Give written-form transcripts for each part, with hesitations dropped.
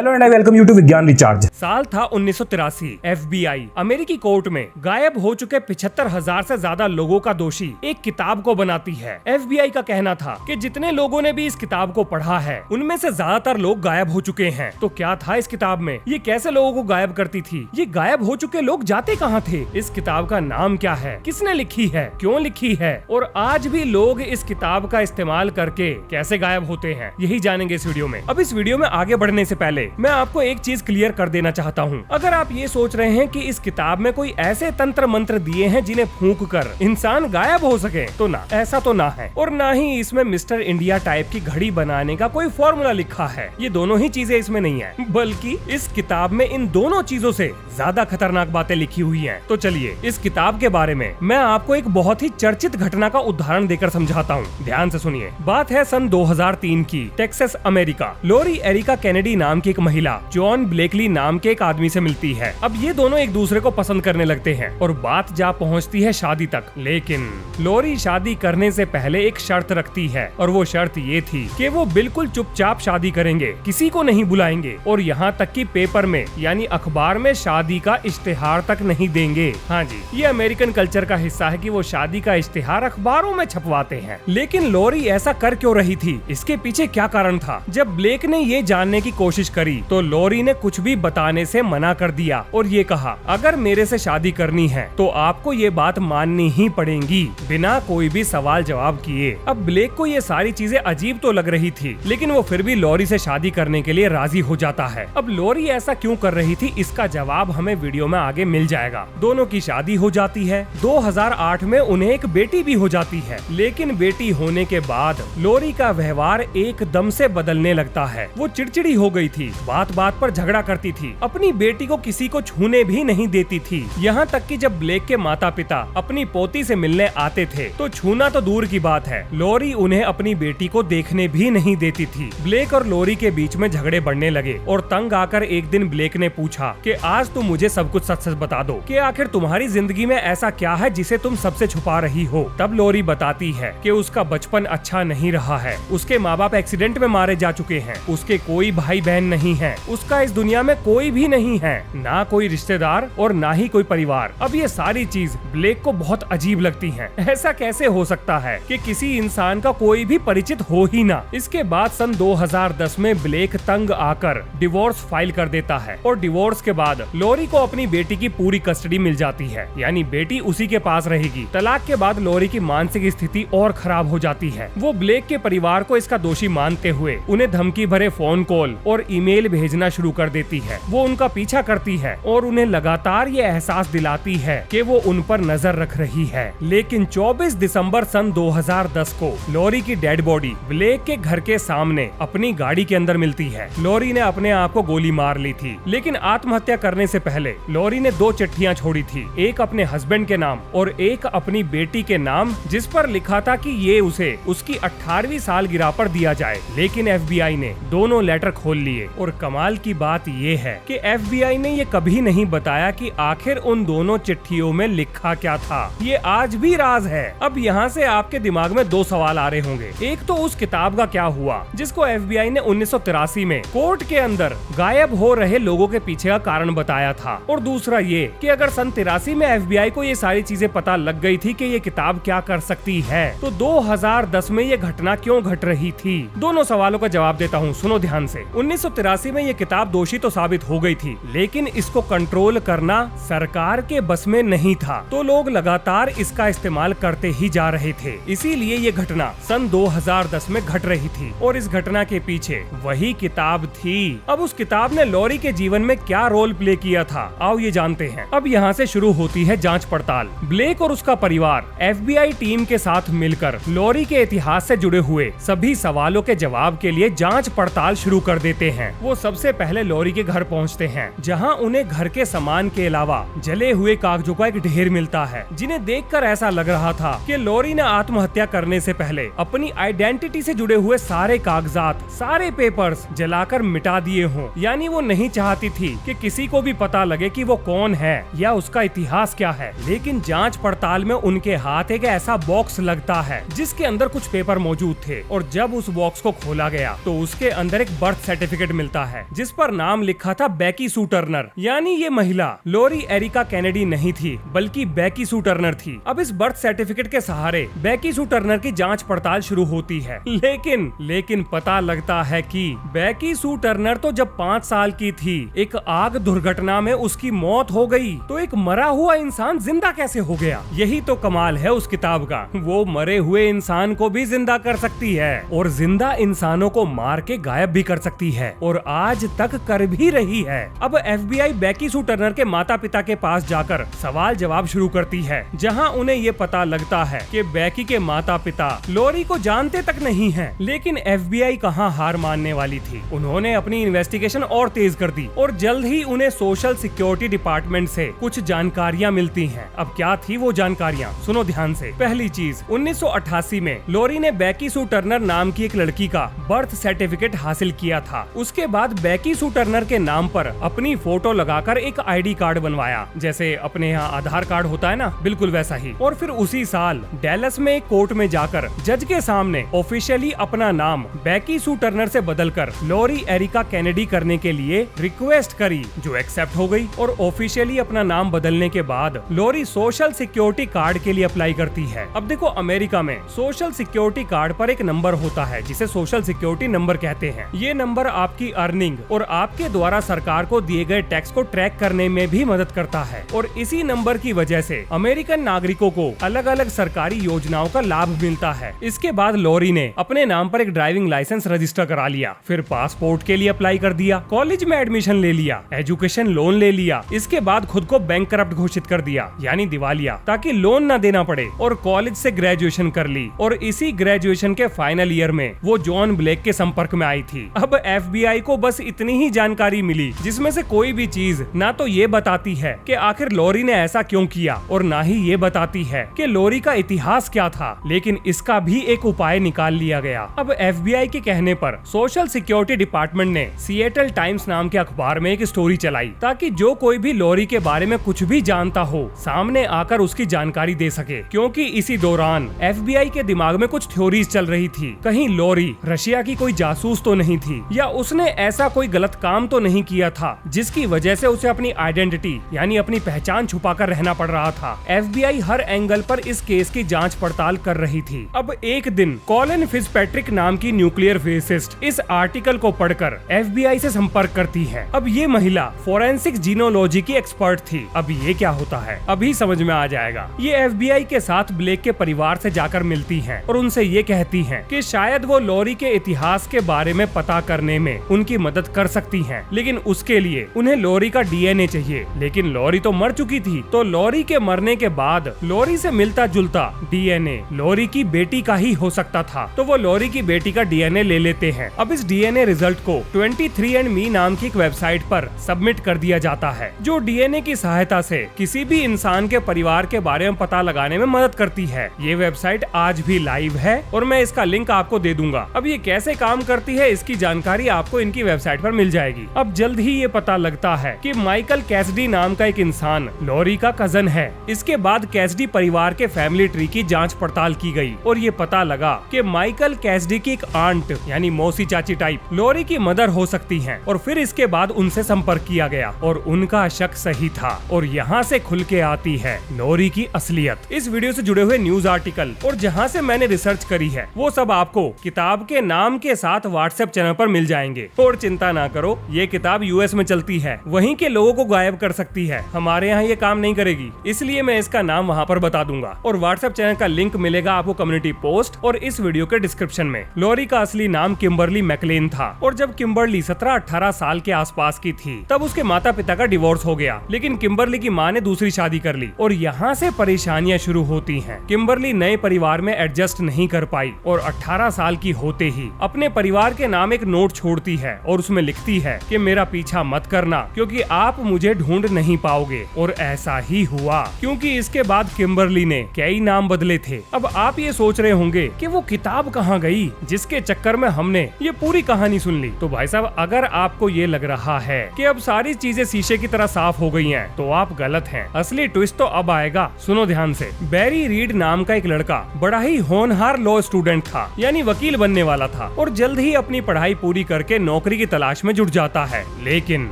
Hello and I welcome you to Vigyan recharge. साल था 1983। FBI अमेरिकी कोर्ट में गायब हो चुके 75,000 से ज्यादा लोगों का दोषी एक किताब को बनाती है। FBI का कहना था कि जितने लोगों ने भी इस किताब को पढ़ा है उनमें से ज्यादातर लोग गायब हो चुके हैं। तो क्या था इस किताब में? ये कैसे लोगों को गायब करती थी? ये गायब हो चुके लोग जाते कहाँ थे? इस किताब का नाम क्या है? किसने लिखी है? क्यों लिखी है? और आज भी लोग इस किताब का इस्तेमाल करके कैसे गायब होते हैं, यही जानेंगे इस वीडियो में। अब इस वीडियो में आगे बढ़ने से पहले मैं आपको एक चीज क्लियर कर देना चाहता हूँ। अगर आप ये सोच रहे हैं कि इस किताब में कोई ऐसे तंत्र मंत्र दिए हैं जिन्हें फूंक कर इंसान गायब हो सके, तो ना, ऐसा तो ना है। और ना ही इसमें मिस्टर इंडिया टाइप की घड़ी बनाने का कोई फॉर्मूला लिखा है। ये दोनों ही चीजें इसमें नहीं है, बल्कि इस किताब में इन दोनों चीजों से ज्यादा खतरनाक बातें लिखी हुई हैं। तो चलिए इस किताब के बारे में मैं आपको एक बहुत ही चर्चित घटना का उदाहरण देकर समझाता हूँ। ध्यान से सुनिए। बात है सन 2003 की, टेक्सास अमेरिका। लोरी एरिका केनेडी नाम की एक महिला जॉन ब्लेकली नाम के एक आदमी से मिलती है। अब ये दोनों एक दूसरे को पसंद करने लगते हैं और बात जा पहुंचती है शादी तक। लेकिन लोरी शादी करने से पहले एक शर्त रखती है और वो शर्त ये थी कि वो बिल्कुल चुपचाप शादी करेंगे, किसी को नहीं बुलाएंगे और यहाँ तक कि पेपर में यानी अखबार में शादी का इश्तेहार तक नहीं देंगे। हाँ जी, ये अमेरिकन कल्चर का हिस्सा है कि वो शादी का इश्तेहार अखबारों में छपवाते हैं। लेकिन लोरी ऐसा कर क्यों रही थी? इसके पीछे क्या कारण था? जब ब्लेक ने ये जानने की कोशिश करी तो लोरी ने कुछ भी बताने से मना कर दिया और ये कहा, अगर मेरे से शादी करनी है तो आपको ये बात माननी ही पड़ेगी, बिना कोई भी सवाल जवाब किए। अब ब्लेक को ये सारी चीजें अजीब तो लग रही थी, लेकिन वो फिर भी लोरी से शादी करने के लिए राजी हो जाता है। अब लोरी ऐसा क्यों कर रही थी, इसका जवाब हमें वीडियो में आगे मिल जाएगा। दोनों की शादी हो जाती है। 2008 में उन्हें एक बेटी भी हो जाती है। लेकिन बेटी होने के बाद लोरी का व्यवहार एकदम से बदलने लगता है। वो चिड़चिड़ी हो गई थी, बात बात पर झगड़ा करती थी, अपनी बेटी को किसी को छूने भी नहीं देती थी। यहाँ तक कि जब ब्लेक के माता पिता अपनी पोती से मिलने आते थे तो छूना तो दूर की बात है, लोरी उन्हें अपनी बेटी को देखने भी नहीं देती थी। ब्लेक और लोरी के बीच में झगड़े बढ़ने लगे और तंग आकर एक दिन ब्लेक ने पूछा कि आज तुम मुझे सब कुछ सच सच बता दो कि आखिर तुम्हारी जिंदगी में ऐसा क्या है जिसे तुम सबसे छुपा रही हो। तब लोरी बताती है कि उसका बचपन अच्छा नहीं रहा है, उसके माँ बाप एक्सीडेंट में मारे जा चुके हैं, उसके कोई भाई बहन नहीं है, उसका इस दुनिया में कोई भी नहीं है, ना कोई रिश्तेदार और ना ही कोई परिवार। अब ये सारी चीज ब्लेक को बहुत अजीब लगती हैं। ऐसा कैसे हो सकता है कि किसी इंसान का कोई भी परिचित हो ही ना। इसके बाद सन 2010 में ब्लेक तंग आकर डिवोर्स फाइल कर देता है और डिवोर्स के बाद लोरी को अपनी बेटी की पूरी कस्टडी मिल जाती है, यानी बेटी उसी के पास रहेगी। तलाक के बाद लोरी की मानसिक स्थिति और खराब हो जाती है। वो ब्लेक के परिवार को इसका दोषी मानते हुए उन्हें धमकी भरे फोन कॉल और ईमेल भेजना शुरू कर देती है। वो उनका पीछा करती है और उन्हें लगातार ये एहसास दिलाती है कि वो उन पर नजर रख रही है। लेकिन 24 दिसंबर सन 2010 को लोरी की डेड बॉडी ब्लेक के घर के सामने अपनी गाड़ी के अंदर मिलती है। लोरी ने अपने आप को गोली मार ली थी, लेकिन आत्महत्या करने से पहले लोरी ने 2 चिट्ठियां छोड़ी थी, एक अपने हस्बैंड के नाम और एक अपनी बेटी के नाम, जिस पर लिखा था कि ये उसे उसकी 18वीं सालगिरह पर दिया जाए। लेकिन FBI ने दोनों लेटर खोल लिए और कमाल की बात ये है कि FBI ने ये कभी नहीं बताया कि आखिर उन दोनों चिट्ठियों में लिखा क्या था। ये आज भी राज है। अब यहाँ से आपके दिमाग में 2 सवाल आ रहे होंगे। एक तो उस किताब का क्या हुआ जिसको FBI ने 1983 में कोर्ट के अंदर गायब हो रहे लोगों के पीछे का कारण बताया था, और दूसरा ये कि अगर सन 83 में FBI को ये सारी चीजें पता लग गई थी कि ये किताब क्या कर सकती है, तो 2010 में ये घटना क्यों घट रही थी। दोनों सवालों का जवाब देता हूँ, सुनो ध्यान से। 1983 में ये किताब दोषी तो साबित हो गई थी, लेकिन इसको कंट्रोल करना सरकार के बस में नहीं था, तो लोग लगातार इसका इस्तेमाल करते ही जा रहे थे। इसीलिए ये घटना सन 2010 में घट रही थी और इस घटना के पीछे वही किताब थी। अब उस किताब ने लोरी के जीवन में क्या रोल प्ले किया था, आओ ये जानते हैं। अब यहाँ से शुरू होती है जांच पड़ताल। ब्लेक और उसका परिवार FBI टीम के साथ मिलकर लोरी के इतिहास से जुड़े हुए सभी सवालों के जवाब के लिए जांच पड़ताल शुरू कर देते हैं। वो सबसे पहले लोरी के घर पहुंचते हैं, जहां उन्हें घर के सामान के अलावा जले हुए कागजों का एक ढेर मिलता है, जिन्हें देखकर ऐसा लग रहा था कि लोरी ने आत्महत्या करने से पहले अपनी आइडेंटिटी से जुड़े हुए सारे कागजात, सारे पेपर्स जलाकर मिटा दिए हों। यानी वो नहीं चाहती थी कि किसी को भी पता लगे कि वो कौन है या उसका इतिहास क्या है। लेकिन जांच पड़ताल में उनके हाथ एक ऐसा बॉक्स लगता है जिसके अंदर कुछ पेपर मौजूद थे, और जब उस बॉक्स को खोला गया तो उसके अंदर एक बर्थ सर्टिफिकेट मिलता मिलता है जिस पर नाम लिखा था बेकी सू टर्नर, यानी ये महिला लोरी एरिका कैनेडी नहीं थी बल्कि बेकी सू टर्नर थी। अब इस बर्थ सर्टिफिकेट के सहारे बेकी सू टर्नर की जांच पड़ताल शुरू होती है, लेकिन पता लगता है कि बेकी सू टर्नर तो जब 5 साल की थी एक आग दुर्घटना में उसकी मौत हो गई, तो एक मरा हुआ इंसान जिंदा कैसे हो गया? यही तो कमाल है उस किताब का। वो मरे हुए इंसान को भी जिंदा कर सकती है और जिंदा इंसानों को मार के गायब भी कर सकती है, और आज तक कर भी रही है। अब FBI बेकी सू टर्नर के माता पिता के पास जाकर सवाल जवाब शुरू करती है, जहां उन्हें ये पता लगता है कि बेकी के माता पिता लोरी को जानते तक नहीं हैं। लेकिन FBI कहां हार मानने वाली थी। उन्होंने अपनी इन्वेस्टिगेशन और तेज कर दी और जल्द ही उन्हें सोशल सिक्योरिटी डिपार्टमेंट से कुछ जानकारियां मिलती हैं। अब क्या थी वो जानकारियां, सुनो ध्यान से। पहली चीज, 1988 में लोरी ने बेकी सू टर्नर नाम की एक लड़की का बर्थ सर्टिफिकेट हासिल किया था। उसके बाद बेकी सू टर्नर के नाम पर अपनी फोटो लगाकर एक ID कार्ड बनवाया, जैसे अपने यहाँ आधार कार्ड होता है ना, बिल्कुल वैसा ही। और फिर उसी साल डैलस में एक कोर्ट में जाकर जज के सामने ऑफिशियली अपना नाम बेकी सू टर्नर से बदलकर लोरी एरिका कैनेडी करने के लिए रिक्वेस्ट करी, जो एक्सेप्ट हो गई। और ऑफिशियली अपना नाम बदलने के बाद लोरी सोशल सिक्योरिटी कार्ड के लिए अप्लाई करती है। अब देखो, अमेरिका में सोशल सिक्योरिटी कार्ड पर एक नंबर होता है जिसे सोशल सिक्योरिटी नंबर कहते हैं। ये नंबर आपकी अर्निंग और आपके द्वारा सरकार को दिए गए टैक्स को ट्रैक करने में भी मदद करता है, और इसी नंबर की वजह से अमेरिकन नागरिकों को अलग अलग सरकारी योजनाओं का लाभ मिलता है। इसके बाद लोरी ने अपने नाम पर एक ड्राइविंग लाइसेंस रजिस्टर करा लिया, फिर पासपोर्ट के लिए अप्लाई कर दिया, कॉलेज में एडमिशन ले लिया, एजुकेशन लोन ले लिया। इसके बाद खुद को बैंकरप्ट घोषित कर दिया, यानी दिवालिया, ताकि लोन न देना पड़े, और कॉलेज से ग्रेजुएशन कर ली। और इसी ग्रेजुएशन के फाइनल ईयर में वो जॉन ब्लेक के संपर्क में आई थी। अब FBI को बस इतनी ही जानकारी मिली, जिसमें से कोई भी चीज ना तो ये बताती है कि आखिर लोरी ने ऐसा क्यों किया, और ना ही ये बताती है कि लोरी का इतिहास क्या था, लेकिन इसका भी एक उपाय निकाल लिया गया। अब FBI के कहने पर सोशल सिक्योरिटी डिपार्टमेंट ने सिएटल टाइम्स नाम के अखबार में एक स्टोरी चलाई, ताकि जो कोई भी लोरी के बारे में कुछ भी जानता हो सामने आकर उसकी जानकारी दे सके। क्योंकि इसी दौरान FBI के दिमाग में कुछ थ्योरीज चल रही थी, कहीं लोरी रशिया की कोई जासूस तो नहीं थी, या उसने ऐसा कोई गलत काम तो नहीं किया था जिसकी वजह से उसे अपनी आइडेंटिटी यानी अपनी पहचान छुपाकर रहना पड़ रहा था। FBI हर एंगल पर इस केस की जांच पड़ताल कर रही थी। अब एक दिन कॉलिन फिट्जपैट्रिक नाम की न्यूक्लियर फिजिसिस्ट इस आर्टिकल को पढ़कर FBI से संपर्क करती है। अब ये महिला फोरेंसिक जीनोलॉजी की एक्सपर्ट थी। अब ये क्या होता है अभी समझ में आ जाएगा। ये FBI के साथ ब्लेक के परिवार से जाकर मिलती हैं और उनसे ये कहती हैं कि शायद वो लोरी के इतिहास के बारे में पता करने में उनकी मदद कर सकती हैं, लेकिन उसके लिए उन्हें लोरी का DNA चाहिए। लेकिन लोरी तो मर चुकी थी, तो लोरी के मरने के बाद लोरी से मिलता जुलता DNA लोरी की बेटी का ही हो सकता था, तो वो लोरी की बेटी का DNA ले लेते हैं। अब इस DNA रिजल्ट को 23andMe नाम की एक वेबसाइट पर सबमिट कर दिया जाता है, जो DNA की सहायता से किसी भी इंसान के परिवार के बारे में पता लगाने में मदद करती है। ये वेबसाइट आज भी लाइव है और मैं इसका लिंक आपको दे दूंगा। अब ये कैसे काम करती है इसकी जानकारी आपको इनकी वेबसाइट पर मिल जाएगी। अब जल्द ही ये पता लगता है कि माइकल कैसिडी नाम का एक इंसान लोरी का कजन है। इसके बाद कैसिडी परिवार के फैमिली ट्री की जांच पड़ताल की गई और ये पता लगा कि माइकल कैसिडी की एक आंट यानी मौसी चाची टाइप लोरी की मदर हो सकती हैं। और फिर इसके बाद उनसे संपर्क किया गया और उनका शक सही था, और यहाँ से खुल के आती है लोरी की असलियत। इस वीडियो से जुड़े हुए न्यूज आर्टिकल और जहाँ से मैंने रिसर्च करी है वो सब आपको किताब के नाम के साथ व्हाट्सएप चैनल पर मिल जाएंगे। और चिंता ना करो, ये किताब US में चलती है, वहीं के लोगों को गायब कर सकती है। हमारे यहाँ ये काम नहीं करेगी, इसलिए मैं इसका नाम वहाँ पर बता दूंगा। और व्हाट्सएप चैनल का लिंक मिलेगा आपको कम्युनिटी पोस्ट और इस वीडियो के डिस्क्रिप्शन में। लोरी का असली नाम किम्बरली मैकलेन था, और जब किम्बरली 17-18 साल के आसपास की थी तब उसके माता पिता का डिवोर्स हो गया। लेकिन किम्बरली की माँ ने दूसरी शादी कर ली और यहाँ से परेशानियां शुरू होती हैं। किम्बरली नए परिवार में एडजस्ट नहीं कर पाई और 18 साल की होते ही अपने परिवार के नाम एक नोट छोड़ती है और उसमें लिखती है कि मेरा पीछा मत करना क्योंकि आप मुझे ढूंढ नहीं पाओगे। और ऐसा ही हुआ, क्योंकि इसके बाद किम्बरली ने कई नाम बदले थे। अब आप ये सोच रहे होंगे कि वो किताब कहाँ गई जिसके चक्कर में हमने ये पूरी कहानी सुन ली। तो भाई साहब, अगर आपको ये लग रहा है कि अब सारी चीजें शीशे की तरह साफ हो गई हैं, तो आप गलत हैं। असली ट्विस्ट तो अब आएगा, सुनो ध्यान से। बैरी रीड नाम का एक लड़का बड़ा ही होनहार लॉ स्टूडेंट था, यानी वकील बनने वाला था, और जल्द ही अपनी पढ़ाई पूरी करके नौकरी की तलाश में जुट जाता है, लेकिन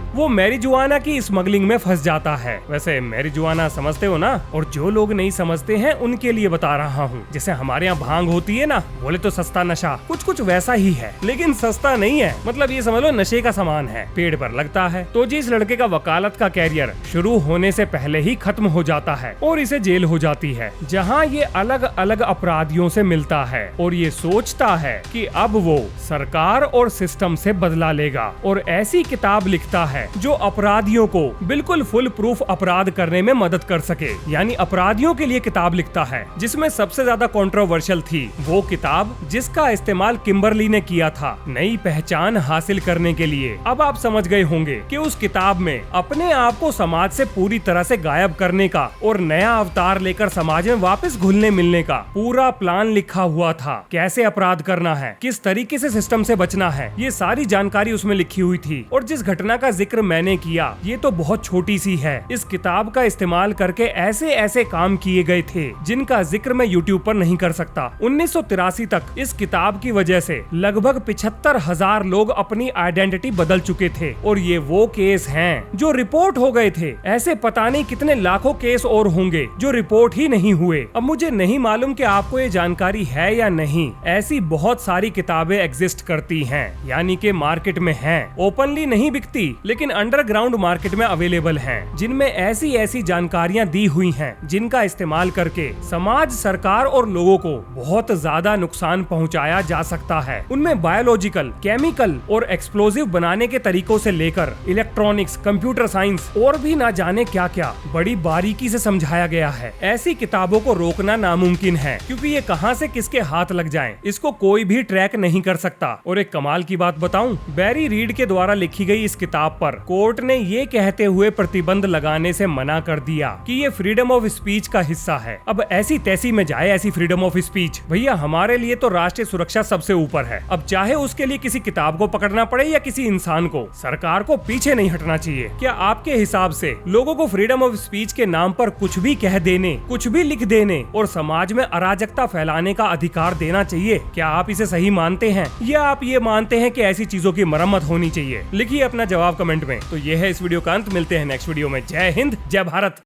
वो मैरिजुआना की स्मगलिंग में फंस जाता है। वैसे मैरिजुआना समझते हो ना? और जो लोग नहीं समझते हैं उनके लिए बता रहा हूँ। जैसे हमारे यहाँ भांग होती है ना, बोले तो सस्ता नशा, कुछ वैसा ही है, लेकिन सस्ता नहीं है। मतलब ये समझ लो नशे का सामान है, पेड़ पर लगता है। तो जिस लड़के का वकालत का कैरियर शुरू होने से पहले ही खत्म हो जाता है और इसे जेल हो जाती है, जहाँ ये अलग अलग अपराधियों से मिलता है और ये सोचता है कि अब वो सरकार और सिस्टम से बदला लेगा और ऐसी किताब लिखता है जो अपराधियों को बिल्कुल फुल प्रूफ अपराध करने में मदद कर सके। यानी अपराधियों के लिए किताब लिखता है। जिसमें सबसे ज्यादा कंट्रोवर्शियल थी वो किताब जिसका इस्तेमाल किम्बरली ने किया था नई पहचान हासिल करने के लिए। अब आप समझ गए होंगे कि उस किताब में अपने आप को समाज से पूरी तरह से गायब करने का और नया अवतार लेकर समाज में वापस घुलने मिलने का पूरा प्लान लिखा हुआ था। कैसे अपराध करना है, किस तरीके से सिस्टम से बचना है, ये सारी जानकारी उसमें लिखी हुई थी। और जिस घटना का जिक्र मैंने किया ये तो बहुत छोटी सी है। इस किताब का इस्तेमाल करके ऐसे ऐसे काम किए गए थे जिनका जिक्र मैं यूट्यूब पर नहीं कर सकता। 1983 तक इस किताब की वजह से लगभग 75,000 लोग अपनी आइडेंटिटी बदल चुके थे और ये वो केस हैं जो रिपोर्ट हो गए थे। ऐसे पता नहीं कितने लाखों केस और होंगे जो रिपोर्ट ही नहीं हुए। अब मुझे नहीं मालूम कि आपको ये जानकारी है या नहीं। ऐसी बहुत सारी किताबें एग्जिस्ट करती हैं, यानी कि मार्केट में हैं। ओपनली नहीं बिकती लेकिन अंडरग्राउंड मार्केट में अवेलेबल हैं, जिनमें ऐसी ऐसी जानकारियां दी हुई हैं जिनका इस्तेमाल करके समाज, सरकार और लोगों को बहुत ज्यादा नुकसान पहुंचाया जा सकता है। उनमें बायोलॉजिकल, केमिकल और एक्सप्लोजिव बनाने के तरीकों से लेकर इलेक्ट्रॉनिक्स, कंप्यूटर साइंस और भी ना जाने क्या क्या बड़ी बारीकी से समझाया गया है। ऐसी किताबों को रोकना नामुमकिन है क्योंकि ये कहां से किसके हाथ लग जाएं, इसको कोई भी ट्रैक नहीं कर सकता। और एक कमाल की बात बताऊं, बैरी रीड के द्वारा लिखी गई इस किताब पर कोर्ट ने ये कहते हुए प्रतिबंध लगाने से मना कर दिया कि ये फ्रीडम ऑफ स्पीच का हिस्सा है। अब ऐसी तैसी में जाए ऐसी फ्रीडम ऑफ स्पीच? भैया हमारे लिए तो राष्ट्रीय सुरक्षा सबसे ऊपर है। अब चाहे उसके लिए किसी किताब को पकड़ना पड़े या किसी इंसान को, सरकार को पीछे नहीं हटना चाहिए। क्या आपके हिसाब से लोगों को फ्रीडम ऑफ स्पीच के नाम पर कुछ भी कह देने, कुछ भी लिख देने और समाज में अराजकता फैलाने का अधिकार देना चाहिए? क्या आप इसे सही मानते हैं या आप ये मानते हैं कि ऐसी चीजों की मरम्मत होनी चाहिए? लिखिए अपना जवाब कमेंट में। तो ये है इस वीडियो का अंत। मिलते हैं नेक्स्ट वीडियो में। जय हिंद, जय भारत।